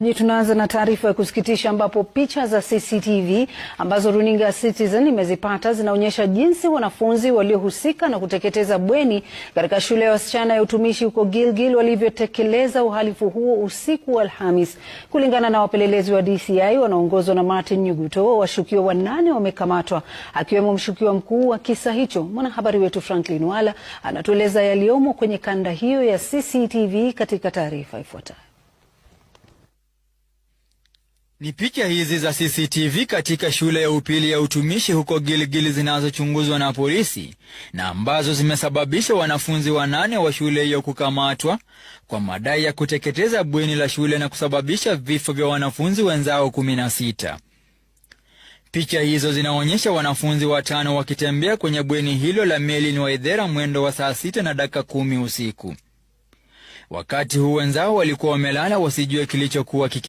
Tunaanza na taarifa ya kusikitisha ambapo picha za CCTV ambazo runinga ya Citizen imezipata zinaonyesha jinsi wanafunzi waliohusika na kuteketeza bweni katika shule ya wasichana ya utumishi huko Gilgil walivyotekeleza uhalifu huo usiku wa Alhamis. Kulingana na wapelelezi wa DCI wanaongozwa na Martin Nyuguto, washukiwa 8 wamekamatwa akiwemo mshukiwa mkuu wa kisa hicho. Mwanahabari wetu Franklin Wala anatueleza yaliyomo kwenye kanda hiyo ya CCTV katika taarifa ifuatayo. Ni picha hizi za CCTV katika shule ya upili ya utumishi huko Gilgil zinazochunguzwa na polisi na ambazo zimesababisha wanafunzi 8 wa shule hiyo kukamatwa kwa madai ya kuteketeza bweni la shule na kusababisha vifo vya wanafunzi wenzao 16. Picha hizo zinaonyesha wanafunzi 5 wakitembea kwenye bweni hilo la Merlin Waithera mwendo wa saa 6:10 usiku. Wakati huu wenzao walikuwa wamelala wasijue kilichokuwa